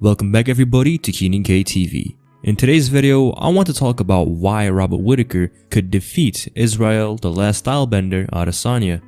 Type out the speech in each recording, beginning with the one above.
Welcome back everybody to Keenan K TV. In today's video, I want to talk about why Robert Whittaker could defeat Israel the Last Stylebender Adesanya.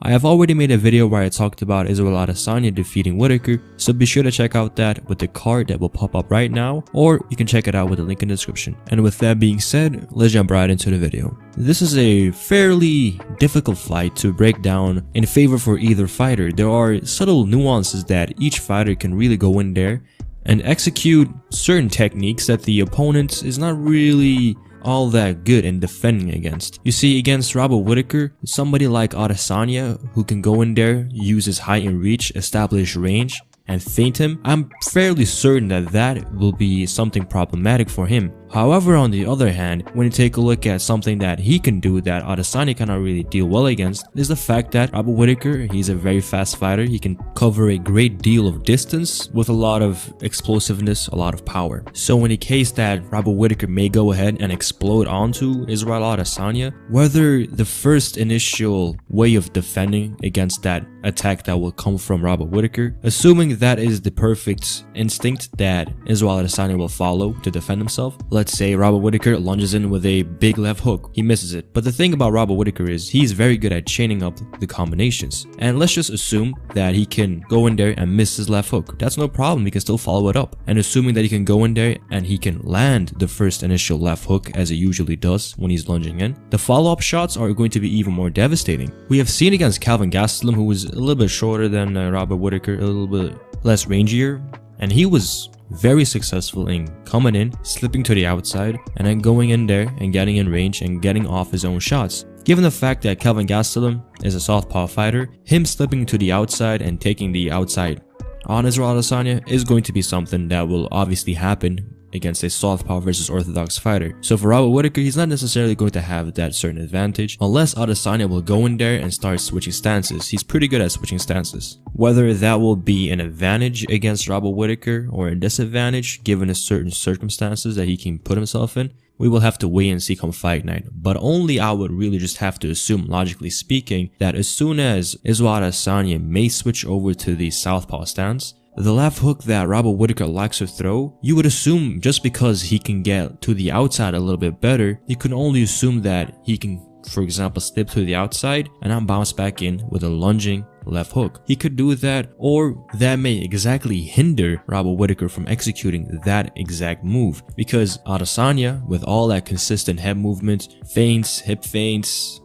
I have already made a video where I talked about Israel Adesanya defeating Whittaker, so be sure to check out that with the card that will pop up right now, or you can check it out with the link in the description. And with that being said, let's jump right into the video. This is a fairly difficult fight to break down in favor for either fighter. There are subtle nuances that each fighter can really go in there and execute certain techniques that the opponent is not really all that good in defending against. You see, against Robert Whittaker, somebody like Adesanya who can go in there, use his height and reach, establish range, and feint him, I'm fairly certain that that will be something problematic for him. However, on the other hand, when you take a look at something that he can do that Adesanya cannot really deal well against, is the fact that Robert Whittaker, he's a very fast fighter. He can cover a great deal of distance with a lot of explosiveness, a lot of power. So in the case that Robert Whittaker may go ahead and explode onto Israel Adesanya, whether the first initial way of defending against that attack that will come from Robert Whittaker, assuming that is the perfect instinct that Israel Adesanya will follow to defend himself. Let's say Robert Whittaker lunges in with a big left hook. He misses it. But the thing about Robert Whittaker is he's very good at chaining up the combinations. And let's just assume that he can go in there and miss his left hook. That's no problem. He can still follow it up. And assuming that he can go in there and he can land the first initial left hook as he usually does when he's lunging in, the follow-up shots are going to be even more devastating. We have seen against Calvin Gastelum, who was a little bit shorter than Robert Whittaker, a little bit less rangier, and he was very successful in coming in, slipping to the outside, and then going in there and getting in range and getting off his own shots. Given the fact that Calvin Gastelum is a southpaw fighter, him slipping to the outside and taking the outside on Israel Adesanya is going to be something that will obviously happen against a southpaw versus orthodox fighter. So for Robert Whittaker, he's not necessarily going to have that certain advantage unless Adesanya will go in there and start switching stances. He's pretty good at switching stances. Whether that will be an advantage against Robert Whittaker or a disadvantage given a certain circumstances that he can put himself in, we will have to wait and see come fight night. But only I would really just have to assume, logically speaking, that as soon as Israel Adesanya may switch over to the southpaw stance, the left hook that Robert Whittaker likes to throw, you would assume just because he can get to the outside a little bit better, you can only assume that he can, for example, slip to the outside and then bounce back in with a lunging left hook. He could do that, or that may exactly hinder Robert Whittaker from executing that exact move, because Adesanya, with all that consistent head movement, feints, hip feints,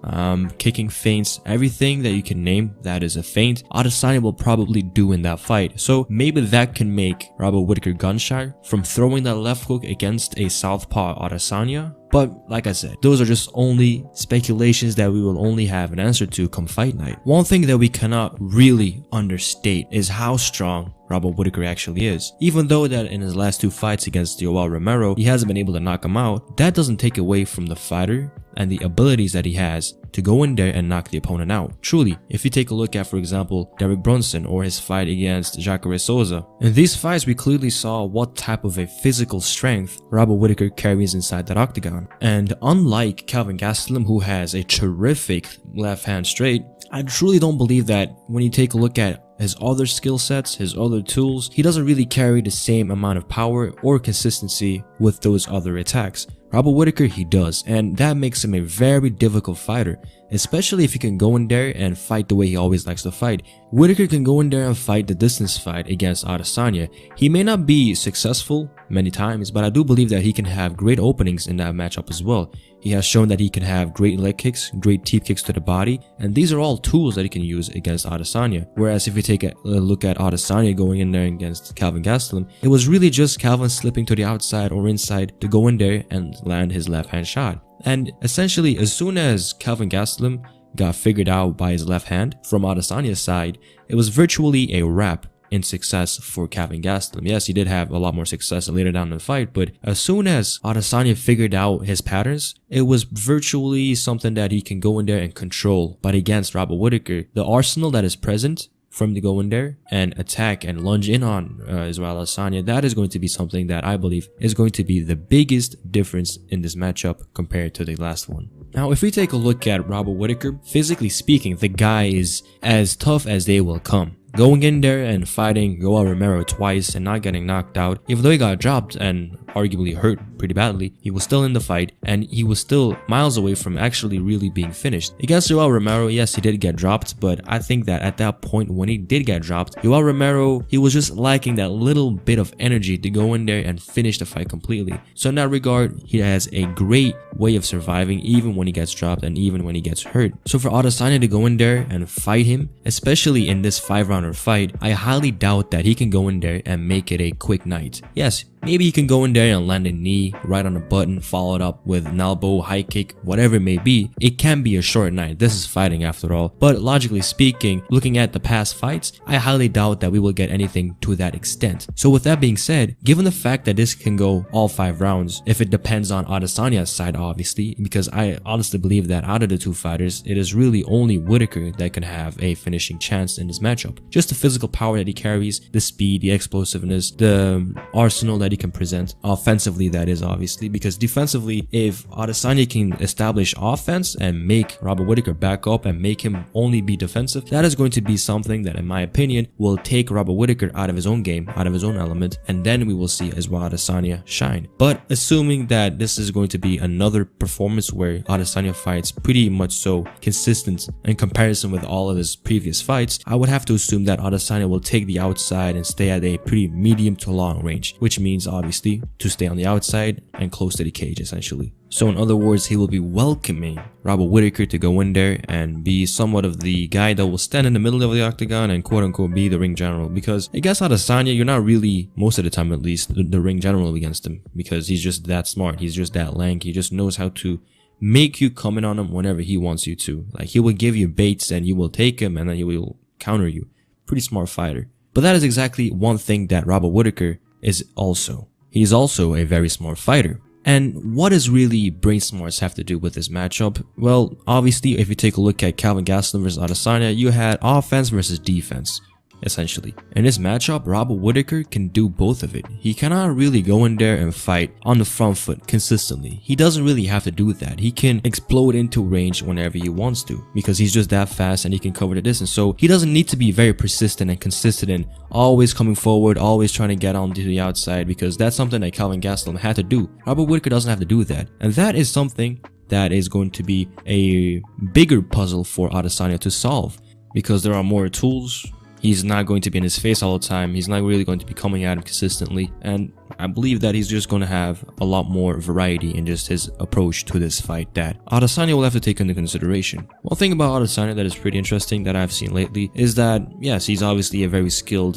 kicking feints, everything that you can name that is a feint, Adesanya will probably do in that fight. So maybe that can make Robert Whittaker gun shy from throwing that left hook against a southpaw Adesanya. But like I said, those are just only speculations that we will only have an answer to come fight night. One thing that we cannot really understate is how strong Robert Whittaker actually is. Even though that in his last two fights against Yoel Romero, he hasn't been able to knock him out, that doesn't take away from the fighter and the abilities that he has to go in there and knock the opponent out. Truly, if you take a look at, for example, Derek Brunson or his fight against Jacare Souza, in these fights we clearly saw what type of a physical strength Robert Whittaker carries inside that octagon. And unlike Calvin Gastelum, who has a terrific left hand straight, I truly don't believe that when you take a look at his other skill sets, his other tools, he doesn't really carry the same amount of power or consistency with those other attacks. Robert Whittaker, he does, and that makes him a very difficult fighter, especially if he can go in there and fight the way he always likes to fight. Whittaker can go in there and fight the distance fight against Adesanya. He may not be successful many times, but I do believe that he can have great openings in that matchup as well. He has shown that he can have great leg kicks, great teep kicks to the body, and these are all tools that he can use against Adesanya. Whereas if you take a look at Adesanya going in there against Calvin Gastelum, it was really just Calvin slipping to the outside or inside to go in there and land his left hand shot. And essentially, as soon as Calvin Gastelum got figured out by his left hand from Adesanya's side, it was virtually a wrap in success for Calvin Gastelum. Yes, he did have a lot more success later down in the fight, but as soon as Adesanya figured out his patterns, it was virtually something that he can go in there and control. But against Robert Whittaker, the arsenal that is present for him to go in there and attack and lunge in on Israel Adesanya, that is going to be something that I believe is going to be the biggest difference in this matchup compared to the last one. Now, if we take a look at Robert Whittaker, physically speaking, the guy is as tough as they will come. going in there and fighting Yoel Romero twice and not getting knocked out, even though he got dropped and arguably hurt pretty badly, he was still in the fight and he was still miles away from actually really being finished. Against Yoel Romero, yes, he did get dropped, but I think that at that point when he did get dropped, Yoel Romero, he was just lacking that little bit of energy to go in there and finish the fight completely. So in that regard, he has a great way of surviving even when he gets dropped and even when he gets hurt. So for Adesanya to go in there and fight him, especially in this 5-rounder fight, I highly doubt that he can go in there and make it a quick night. Yes, maybe he can go in there and land a knee right on the button, followed up with an elbow, high kick, whatever it may be. It can be a short night. This is fighting after all. But logically speaking, looking at the past fights, I highly doubt that we will get anything to that extent. So with that being said, given the fact that this can go all 5 rounds, if it depends on Adesanya's side obviously, because I honestly believe that out of the 2 fighters, it is really only Whittaker that can have a finishing chance in this matchup. Just the physical power that he carries, the speed, the explosiveness, the arsenal that he can present, offensively that is obviously, because defensively, if Adesanya can establish offense and make Robert Whittaker back up and make him only be defensive, that is going to be something that in my opinion will take Robert Whittaker out of his own game, out of his own element, and then we will see Israel Adesanya shine. But assuming that this is going to be another performance where Adesanya fights pretty much so consistent in comparison with all of his previous fights, I would have to assume that Adesanya will take the outside and stay at a pretty medium to long range, which means obviously to stay on the outside and close to the cage essentially. So in other words, he will be welcoming Robert Whittaker to go in there and be somewhat of the guy that will stand in the middle of the octagon and quote unquote be the ring general, because against Adesanya, you're not really, most of the time at least, the ring general against him, because he's just that smart, he's just that lanky, he just knows how to make you come in on him whenever he wants you to. Like, he will give you baits and you will take him and then he will counter you. Pretty smart fighter. But that is exactly one thing that Robert Whittaker is also. He's also a very smart fighter. And what does really brain smarts have to do with this matchup? Well, obviously, if you take a look at Kelvin Gastelum versus Adesanya, you had offense versus defense, essentially. In this matchup, Robert Whittaker can do both of it. He cannot really go in there and fight on the front foot consistently. He doesn't really have to do that. He can explode into range whenever he wants to, because he's just that fast and he can cover the distance. So he doesn't need to be very persistent and consistent and always coming forward, always trying to get on to the outside, because that's something that Kelvin Gastelum had to do. Robert Whittaker doesn't have to do that. And that is something that is going to be a bigger puzzle for Adesanya to solve, because there are more tools. He's not going to be in his face all the time. He's not really going to be coming at him consistently. And I believe that he's just going to have a lot more variety in just his approach to this fight that Adesanya will have to take into consideration. One thing about Adesanya that is pretty interesting that I've seen lately is that, yes, he's obviously a very skilled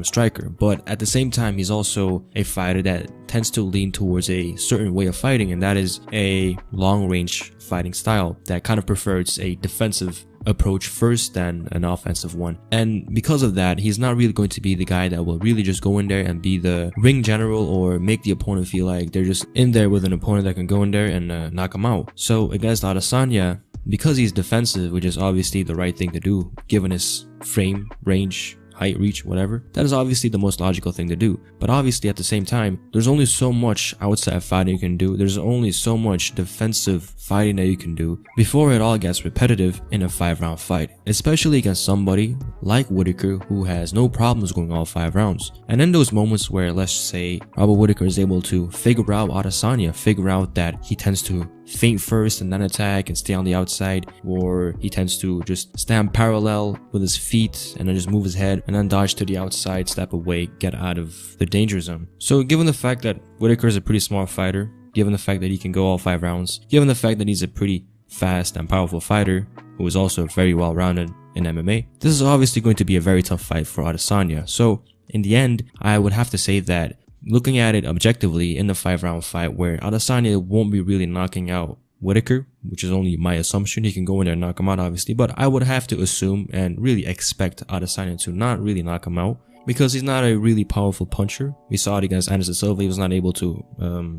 striker, but at the same time, he's also a fighter that tends to lean towards a certain way of fighting, and that is a long-range fighting style that kind of prefers a defensive approach first than an offensive one. And because of that, he's not really going to be the guy that will really just go in there and be the ring general or make the opponent feel like they're just in there with an opponent that can go in there and knock him out. So against Adesanya, because he's defensive, which is obviously the right thing to do given his frame, range, height, reach, whatever, that is obviously the most logical thing to do. But obviously at the same time, there's only so much outside fighting you can do. There's only so much defensive fighting that you can do before it all gets repetitive in a 5-round fight, especially against somebody like Whittaker who has no problems going all 5 rounds. And in those moments where, let's say, Robert Whittaker is able to figure out Adesanya, figure out that he tends to feint first and then attack and stay on the outside, or he tends to just stand parallel with his feet and then just move his head and then dodge to the outside, step away, get out of the danger zone. So given the fact that Whittaker is a pretty smart fighter, given the fact that he can go all 5 rounds, given the fact that he's a pretty fast and powerful fighter who is also very well rounded in MMA, this is obviously going to be a very tough fight for Adesanya. So in the end, I would have to say that looking at it objectively in the 5-round fight where Adesanya won't be really knocking out Whittaker, which is only my assumption, he can go in there and knock him out obviously, but I would have to assume and really expect Adesanya to not really knock him out, because he's not a really powerful puncher. We saw it against Anderson Silva. He was not able to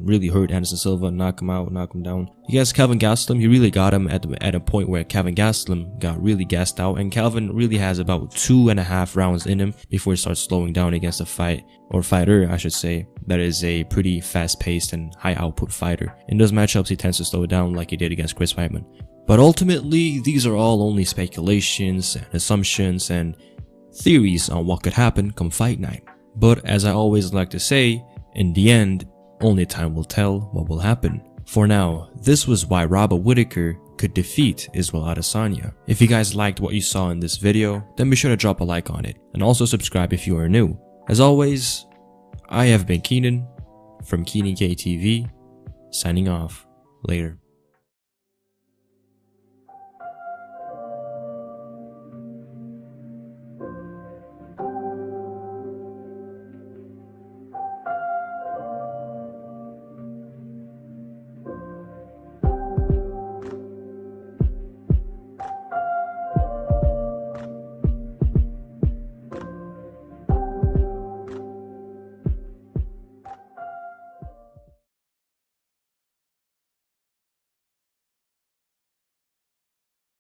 really hurt Anderson Silva, knock him out, knock him down. Against Kelvin Gastelum, he really got him at a point where Kelvin Gastelum got really gassed out, and Kelvin really has about 2.5 rounds in him before he starts slowing down against a fighter, I should say, that is a pretty fast-paced and high-output fighter. In those matchups, he tends to slow it down like he did against Chris Weidman. But ultimately, these are all only speculations and assumptions, and theories on what could happen come fight night. But as I always like to say, in the end, only time will tell what will happen. For now, this was why Robert Whittaker could defeat Israel Adesanya. If you guys liked what you saw in this video, then be sure to drop a like on it, and also subscribe if you are new. As always, I have been Keenan from Keenan KTV, signing off. Later.